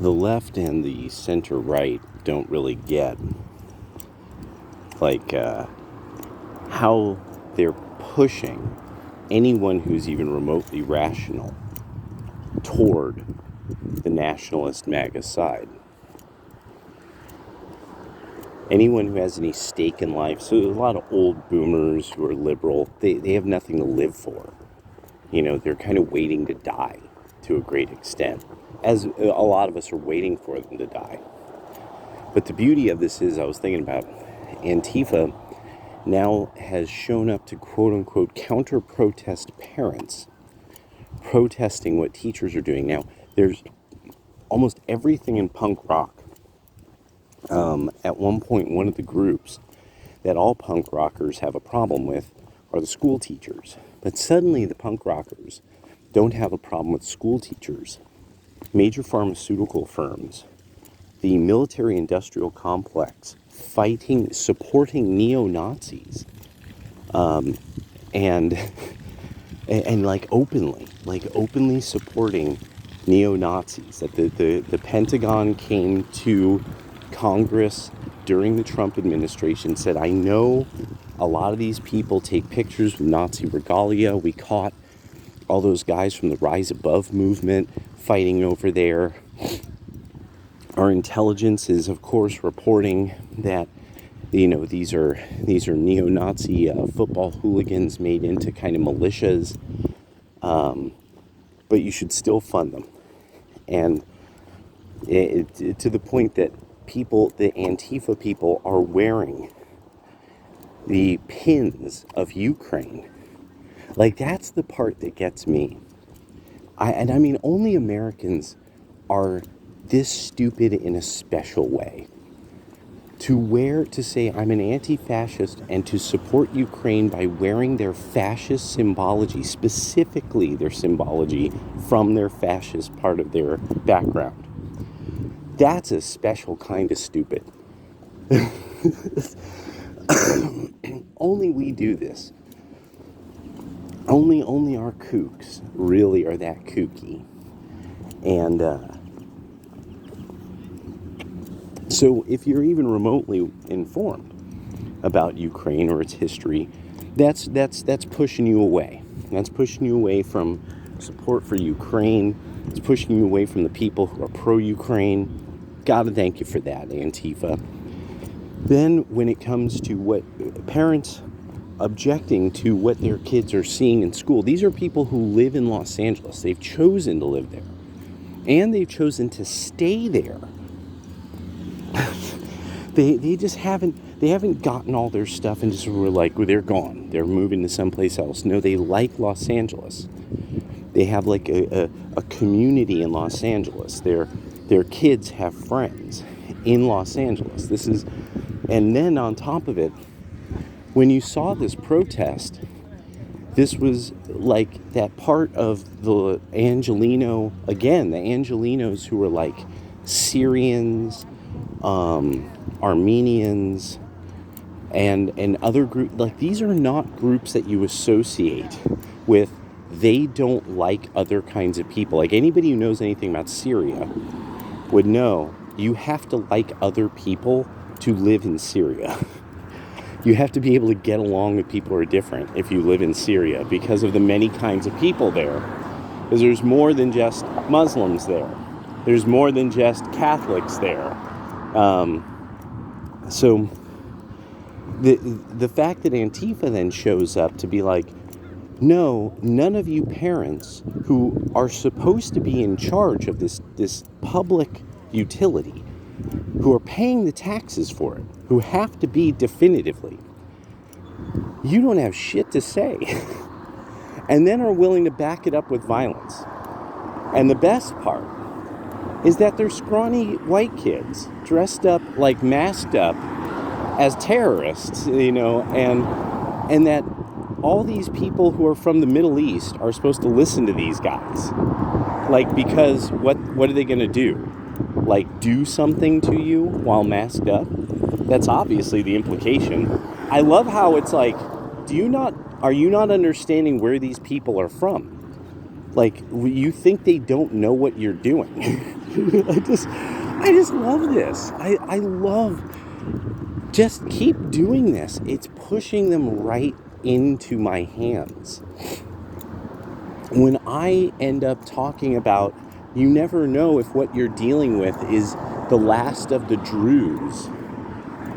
the left and the center-right don't really get, like, how they're pushing anyone who's even remotely rational toward the nationalist MAGA side. Anyone who has any stake in life, so there's a lot of old boomers who are liberal, they have nothing to live for. You know, they're kind of waiting to die to a great extent, as a lot of us are waiting for them to die. But the beauty of this is, I was thinking about, Antifa now has shown up to quote-unquote counter-protest parents protesting what teachers are doing. Now, there's almost everything in punk rock. At one point, one of the groups that all punk rockers have a problem with are the school teachers. But suddenly the punk rockers don't have a problem with school teachers. Major pharmaceutical firms, the military-industrial complex, supporting neo-Nazis, and like openly supporting neo-Nazis. That the Pentagon came to Congress during the Trump administration, said, I know a lot of these people take pictures with Nazi regalia. We caught all those guys from the Rise Above movement fighting over there. Our intelligence is, of course, reporting that, you know, these are neo-Nazi football hooligans made into kind of militias, but you should still fund them. And to the point that the Antifa people are wearing the pins of Ukraine. Like, that's the part that gets me. I mean, only Americans are this stupid in a special way. To say I'm an anti-fascist and to support Ukraine by wearing their fascist symbology, specifically their symbology from their fascist part of their background. That's a special kind of stupid. Only we do this. Only our kooks really are that kooky. And so if you're even remotely informed about Ukraine or its history, that's pushing you away. That's pushing you away from support for Ukraine. It's pushing you away from the people who are pro-Ukraine. Gotta thank you for that, Antifa. Then when it comes to what parents objecting to what their kids are seeing in school, these are people who live in Los Angeles. They've chosen to live there. And they've chosen to stay there. They just haven't gotten all their stuff and just were like, well, they're gone. They're moving to someplace else. No, they like Los Angeles. They have like a community in Los Angeles. Their kids have friends in Los Angeles. And then on top of it, when you saw this protest, this was like that part of the Angelenos who were like Syrians, Armenians, and other groups. Like, these are not groups that you associate with. They don't like other kinds of people. Like, anybody who knows anything about Syria would know you have to like other people to live in Syria. You have to be able to get along with people who are different if you live in Syria because of the many kinds of people there. Because there's more than just Muslims there. There's more than just Catholics there. So the fact that Antifa then shows up to be like, no, none of you parents who are supposed to be in charge of this public utility, who are paying the taxes for it, who have to be definitively, you don't have shit to say. And then are willing to back it up with violence. And the best part is that they're scrawny white kids dressed up, like masked up as terrorists, you know, and that all these people who are from the Middle East are supposed to listen to these guys. Like, because what are they going to do? Like, do something to you while masked up? That's obviously the implication. I love how it's like, are you not understanding where these people are from? Like, you think they don't know what you're doing. I just love this. I love, just keep doing this. It's pushing them right into my hands. When I end up talking about, you never know if what you're dealing with is the last of the Druze.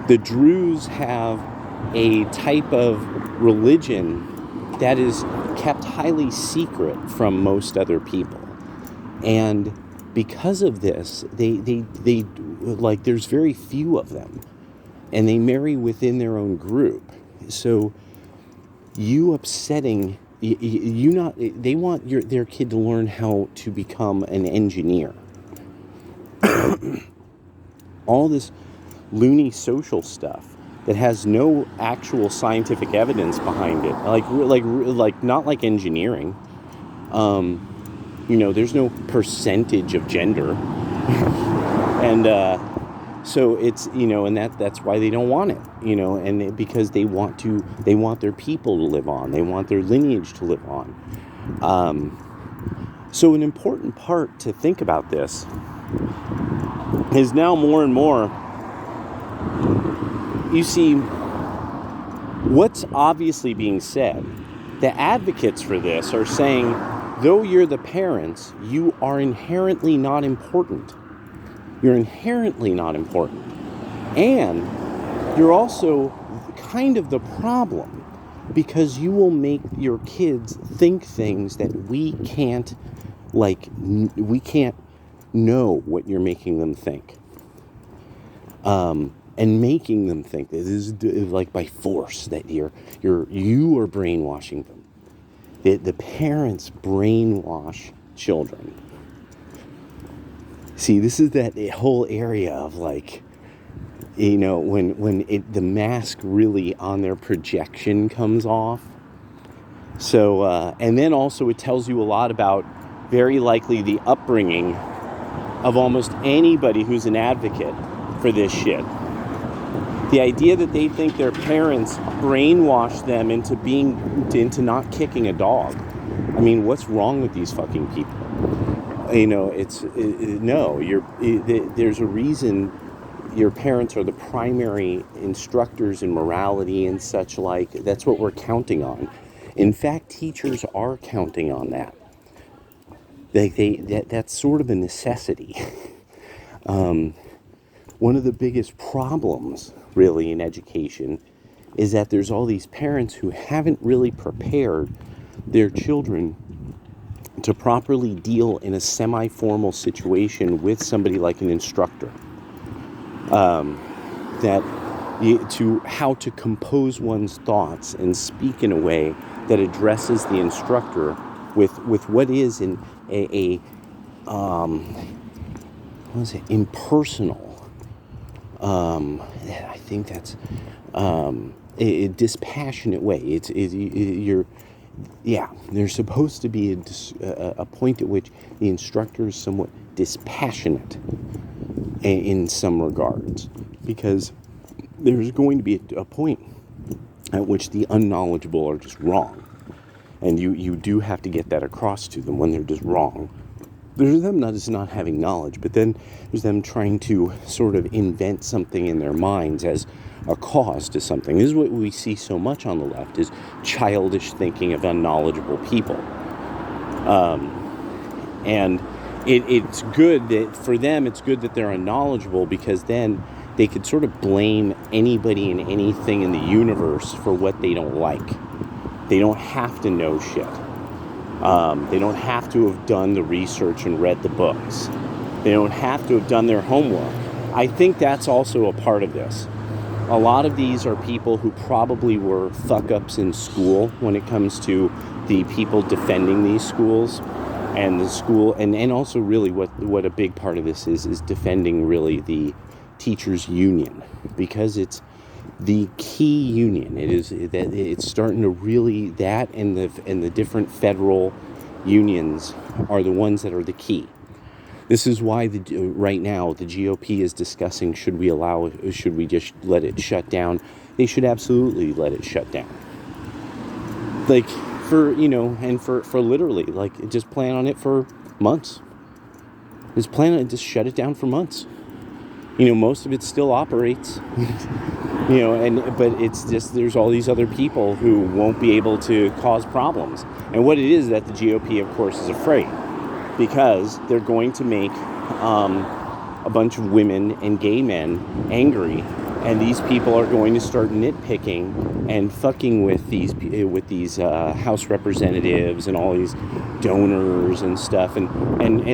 The Druze have a type of religion that is kept highly secret from most other people. And because of this, they like, there's very few of them. And they marry within their own group. So you upsetting, they want their kid to learn how to become an engineer. All this loony social stuff that has no actual scientific evidence behind it, like not like engineering. There's no percentage of gender, and so it's, and that's why they don't want it, and because they want their people to live on, they want their lineage to live on. So an important part to think about this is now more and more, you see, what's obviously being said. The advocates for this are saying, though you're the parents, you are inherently not important. You're inherently not important. And you're also kind of the problem, because you will make your kids think things that we can't know what you're making them think. And making them think that this is like by force, that you are brainwashing them. The parents brainwash children. See, this is that whole area of, like, when the mask really on their projection comes off. So, and then also it tells you a lot about, very likely, the upbringing of almost anybody who's an advocate for this shit. The idea that they think their parents brainwash them into not kicking a dog. I mean, what's wrong with these fucking people? There's a reason your parents are the primary instructors in morality and such like. That's what we're counting on. In fact, teachers are counting on that. That's sort of a necessity. One of the biggest problems, really, in education is that there's all these parents who haven't really prepared their children to properly deal in a semi-formal situation with somebody like an instructor. To how to compose one's thoughts and speak in a way that addresses the instructor with what is impersonal. I think that's a dispassionate way. There's supposed to be a point at which the instructor is somewhat dispassionate in some regards, because there's going to be a point at which the unknowledgeable are just wrong, and you do have to get that across to them when they're just wrong. There's them not having knowledge, but then there's them trying to sort of invent something in their minds as a cause to something. This is what we see so much on the left, is childish thinking of unknowledgeable people. And it's good that, for them, it's good that they're unknowledgeable, because then they could sort of blame anybody and anything in the universe for what they don't like. They don't have to know shit. They don't have to have done the research and read the books. They don't have to have done their homework. I think that's also a part of this. A lot of these are people who probably were fuck-ups in school when it comes to the people defending these schools and the school, and also really what a big part of this is defending really the teachers' union, because it's the key union. It is that it's starting to really, that and the different federal unions are the ones that are the key. This is why right now the GOP is discussing, should we just let it shut down? They should absolutely let it shut down. Like, for, and for literally, like, just plan on it for months. Just plan on it, just shut it down for months. Most of it still operates, but it's just, there's all these other people who won't be able to cause problems. And what it is that the GOP, of course, is afraid, because they're going to make a bunch of women and gay men angry, and these people are going to start nitpicking and fucking with these House representatives and all these donors and stuff. And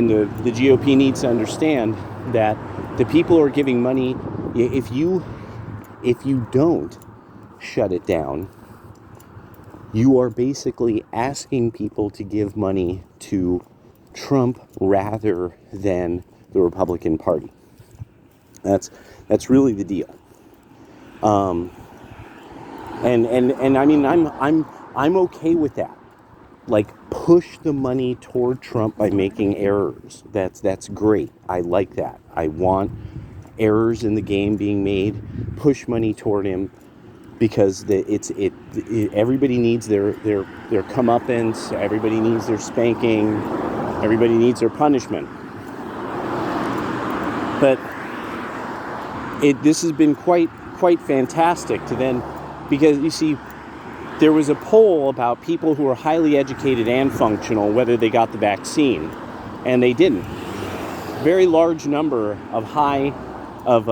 the GOP needs to understand that the people who are giving money, if you don't shut it down, you are basically asking people to give money to Trump rather than the Republican Party. That's really the deal. And I mean, I'm okay with that. Like, push the money toward Trump by making errors. That's great. I like that. I want errors in the game being made. Push money toward him, because everybody needs their comeuppance. Everybody needs their spanking. Everybody needs their punishment. But this has been quite fantastic to then, because you see, there was a poll about people who are highly educated and functional, whether they got the vaccine, and they didn't. Very large number of of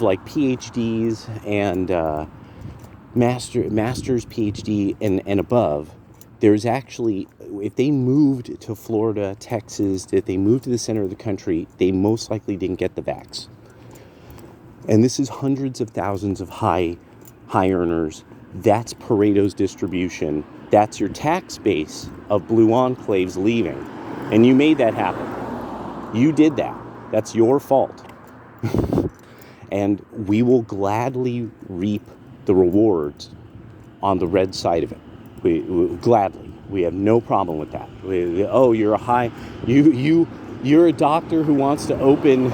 like PhDs and master's PhD and above. There's actually, if they moved to Florida, Texas, if they moved to the center of the country, they most likely didn't get the vax. And this is hundreds of thousands of high earners. That's Pareto's distribution. That's your tax base of blue enclaves leaving. And you made that happen. You did that. That's your fault. And we will gladly reap the rewards on the red side of it. We gladly. We have no problem with that. You're a doctor who wants to open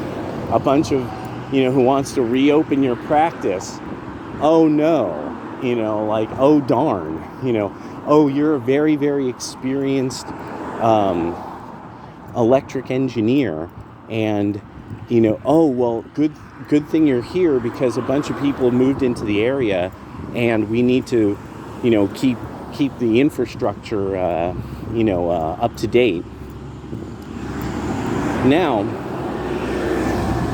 a bunch of, who wants to reopen your practice. Oh no. Oh darn. You're a very, very experienced electric engineer, and good thing you're here, because a bunch of people moved into the area, and we need to keep the infrastructure up to date. Now,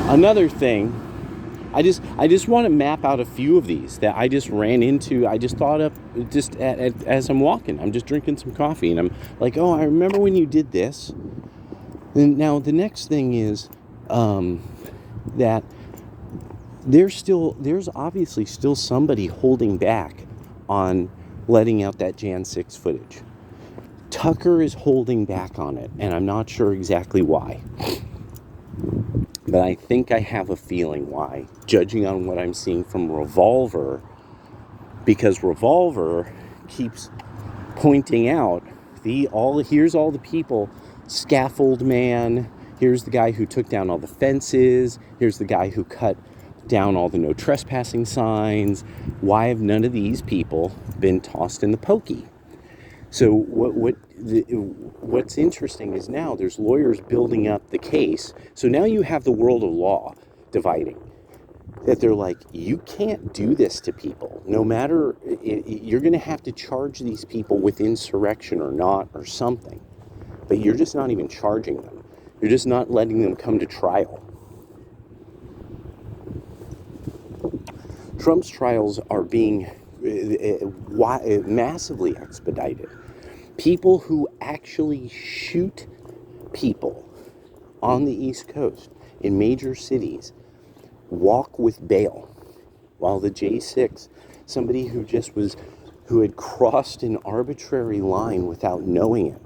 another thing, I just want to map out a few of these that I just ran into. I just thought of just as I'm walking. I'm just drinking some coffee, and I'm like, oh, I remember when you did this. And now the next thing is that there's obviously still somebody holding back on letting out that Jan 6 footage. Tucker is holding back on it, and I'm not sure exactly why. But I think I have a feeling why, judging on what I'm seeing from Revolver, because Revolver keeps pointing out here's all the people, Scaffold Man, here's the guy who took down all the fences, here's the guy who cut down all the no trespassing signs. Why have none of these people been tossed in the pokey? So what's interesting is now there's lawyers building up the case. So now you have the world of law dividing. That they're like, you can't do this to people. No matter, you're going to have to charge these people with insurrection or not or something. But you're just not even charging them. You're just not letting them come to trial. Trump's trials are being massively expedited. People who actually shoot people on the East Coast in major cities walk with bail, while the J6, somebody who had crossed an arbitrary line without knowing it,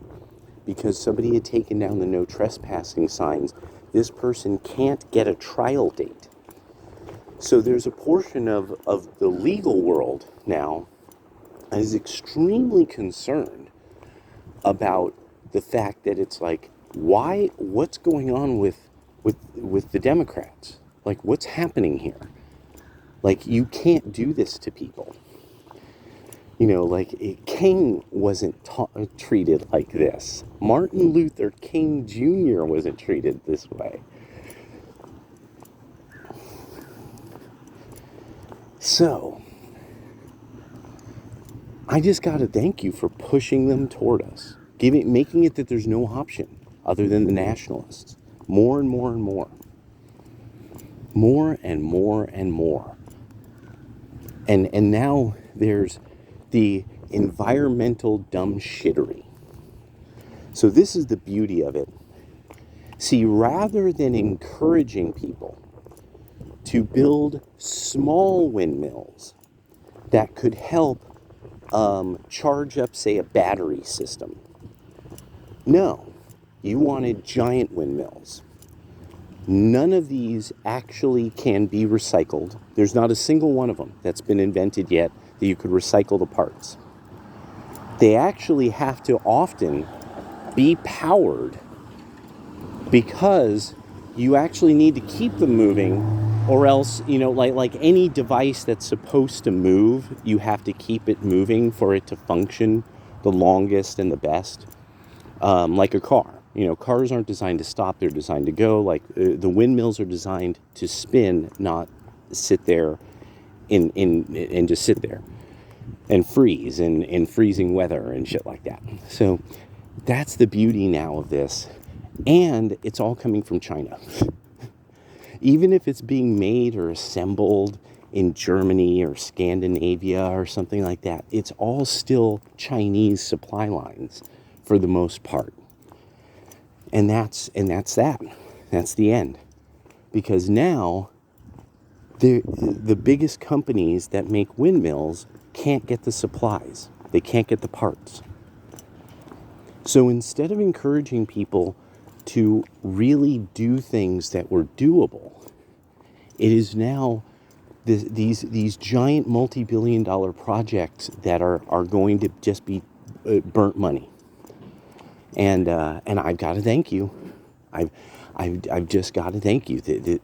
because somebody had taken down the no trespassing signs, this person can't get a trial date. So there's a portion of the legal world now that is extremely concerned about the fact that it's like, what's going on with the Democrats? Like, what's happening here? Like, you can't do this to people. Like King wasn't treated like this. Martin Luther King Jr. wasn't treated this way. So, I just got to thank you for pushing them toward us, making it that there's no option other than the nationalists. More and more and more. More and more and more. And now there's the environmental dumb shittery. So this is the beauty of it. See, rather than encouraging people to build small windmills that could help charge up, say, a battery system, no, you wanted giant windmills. None of these actually can be recycled. There's not a single one of them that's been invented yet that you could recycle the parts. They actually have to often be powered because you actually need to keep them moving, or else, like any device that's supposed to move, you have to keep it moving for it to function the longest and the best. Like a car. Cars aren't designed to stop, they're designed to go. Like the windmills are designed to spin, not sit there and just sit there and freeze in freezing weather and shit like that. So that's the beauty now of this. And it's all coming from China. Even if it's being made or assembled in Germany or Scandinavia or something like that, it's all still Chinese supply lines for the most part. And that's that. That's the end. Because now the biggest companies that make windmills can't get the supplies. They can't get the parts. So instead of encouraging people to really do things that were doable, it is now these giant multi-billion-dollar projects that are going to just be burnt money. And I've got to thank you. I've just got to thank you. That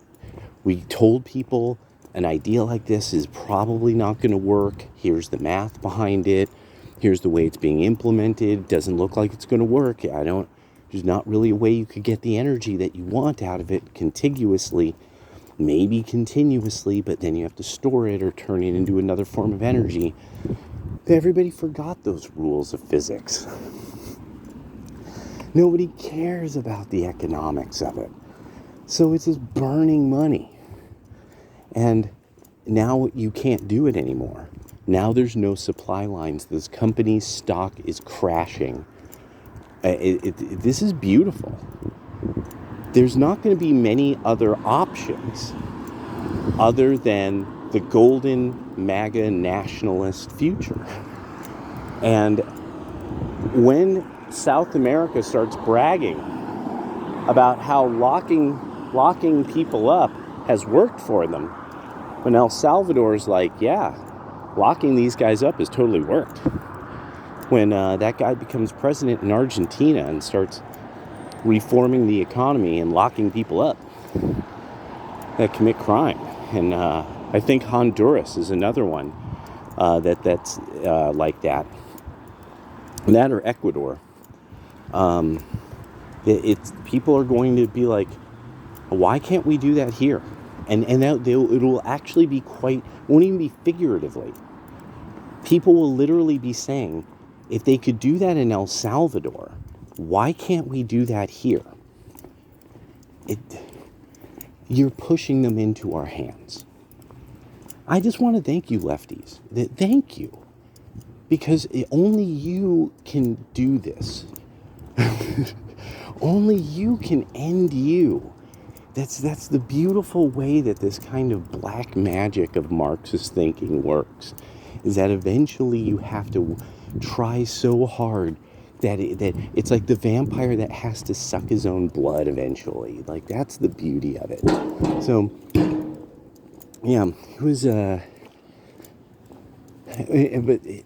we told people an idea like this is probably not going to work. Here's the math behind it. Here's the way it's being implemented. Doesn't look like it's going to work. There's not really a way you could get the energy that you want out of it contiguously, maybe continuously, but then you have to store it or turn it into another form of energy. Everybody forgot those rules of physics. Nobody cares about the economics of it. So it's just burning money. And now you can't do it anymore. Now there's no supply lines. This company's stock is crashing. This is beautiful. There's not going to be many other options other than the golden MAGA nationalist future. And when South America starts bragging about how locking people up has worked for them, when El Salvador's like, yeah, locking these guys up has totally worked. When that guy becomes president in Argentina and starts reforming the economy and locking people up that commit crime. And I think Honduras is another one that's like that. That or Ecuador. People are going to be like, why can't we do that here? And it'll actually be won't even be figuratively. People will literally be saying, if they could do that in El Salvador, why can't we do that here? You're pushing them into our hands. I just want to thank you, lefties. Thank you. Because only you can do this. Only you can end you. That's the beautiful way that this kind of black magic of Marxist thinking works, is that eventually you have to try so hard that it's like the vampire that has to suck his own blood eventually. Like, that's the beauty of it. So, yeah, it was, but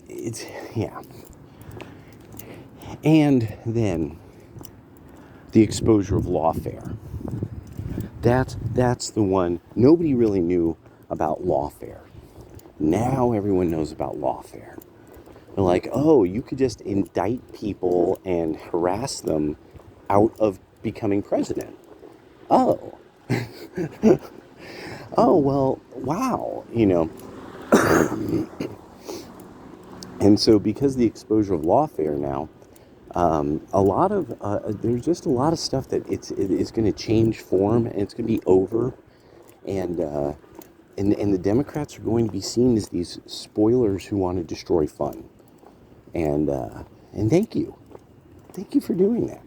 it's, yeah. And then the exposure of lawfare. That's the one. Nobody really knew about lawfare. Now everyone knows about lawfare. They're like, oh, you could just indict people and harass them out of becoming president. Oh, oh, well, wow, And so, because the exposure of lawfare now, a lot of there's just a lot of stuff that it is going to change form, and it's going to be over, and and the Democrats are going to be seen as these spoilers who want to destroy fun, and thank you for doing that.